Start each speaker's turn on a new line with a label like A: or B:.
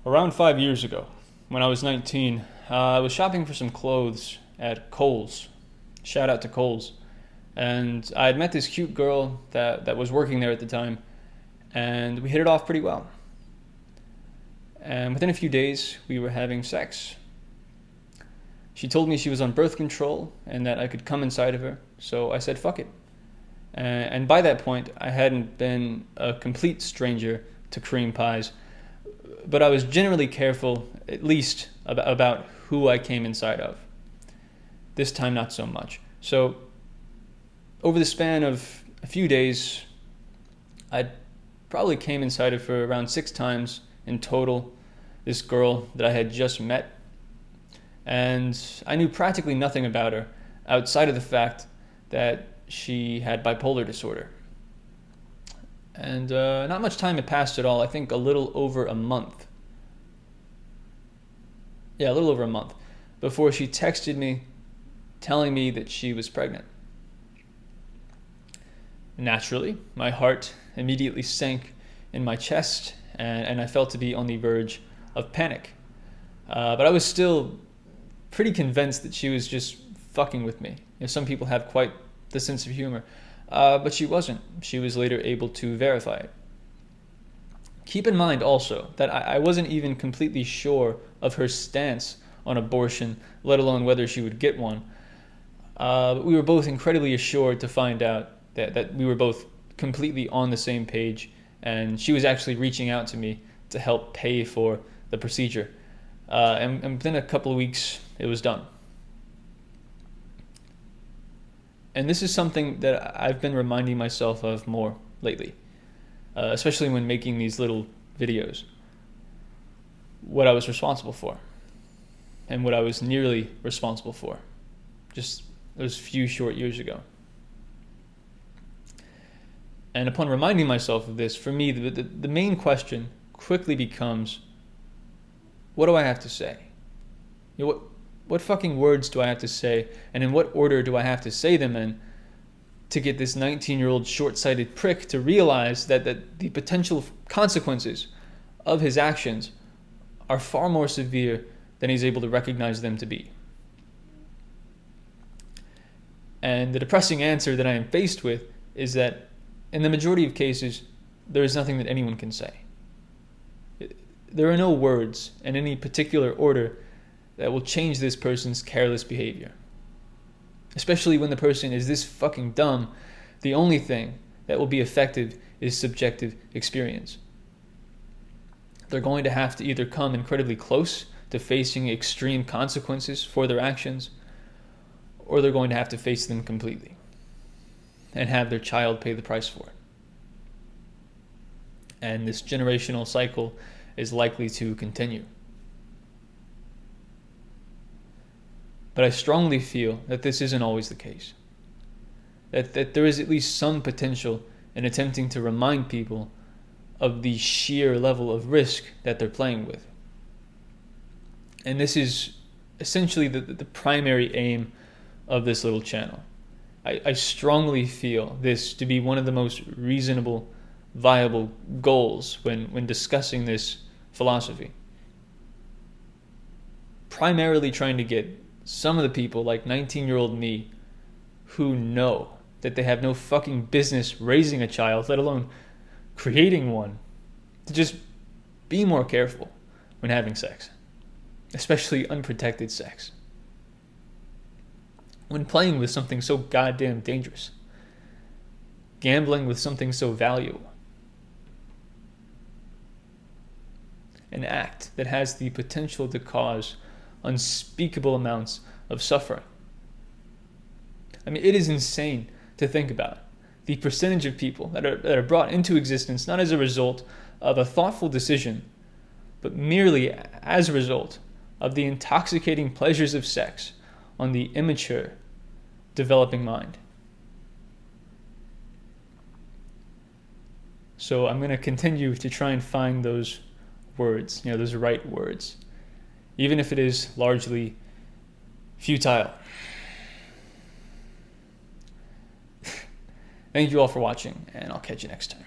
A: Around 5 years ago, when I was 19, I was shopping for some clothes at Kohl's. Shout out to Kohl's. And I had met this cute girl that was working there at the time, and we hit it off pretty well. And within a few days, we were having sex. She told me she was on birth control and that I could come inside of her, so I said fuck it. And by that point, I hadn't been a complete stranger to cream pies, but I was generally careful, at least about who I came inside of. This time, not so much. So, over the span of a few days, I probably came inside of her around 6 times in total, this girl that I had just met. And I knew practically nothing about her outside of the fact that she had bipolar disorder. And not much time had passed at all. I think a little over a month. Yeah, a little over a month before she texted me telling me that she was pregnant. Naturally, my heart immediately sank in my chest and I felt to be on the verge of panic. But I was still pretty convinced that she was just fucking with me. Some people have quite the sense of humor. But she wasn't. She was later able to verify it. Keep in mind also that I wasn't even completely sure of her stance on abortion, let alone whether she would get one. But we were both incredibly assured to find out that we were both completely on the same page, and she was actually reaching out to me to help pay for the procedure. And within a couple of weeks, it was done. And this is something that I've been reminding myself of more lately, especially when making these little videos. What I was responsible for and what I was nearly responsible for just those few short years ago. And upon reminding myself of this, for me, the main question quickly becomes, what do I have to say? What fucking words do I have to say, and in what order do I have to say them in to get this 19-year-old short-sighted prick to realize that the potential consequences of his actions are far more severe than he's able to recognize them to be? And the depressing answer that I am faced with is that in the majority of cases, there is nothing that anyone can say. There are no words in any particular order that will change this person's careless behavior. Especially when the person is this fucking dumb, the only thing that will be effective is subjective experience. They're going to have to either come incredibly close to facing extreme consequences for their actions, or they're going to have to face them completely and have their child pay the price for it. And this generational cycle is likely to continue. But I strongly feel that this isn't always the case. That there is at least some potential in attempting to remind people of the sheer level of risk that they're playing with. And this is essentially the primary aim of this little channel. I strongly feel this to be one of the most reasonable, viable goals when discussing this philosophy. Primarily trying to get some of the people like 19-year-old me who know that they have no fucking business raising a child, let alone creating one, to just be more careful when having sex, especially unprotected sex. When playing with something so goddamn dangerous, gambling with something so valuable, an act that has the potential to cause unspeakable amounts of suffering. I mean, it is insane to think about the percentage of people that are brought into existence not as a result of a thoughtful decision, but merely as a result of the intoxicating pleasures of sex on the immature, developing mind. So I'm going to continue to try and find those words, those right words, even if it is largely futile. Thank you all for watching, and I'll catch you next time.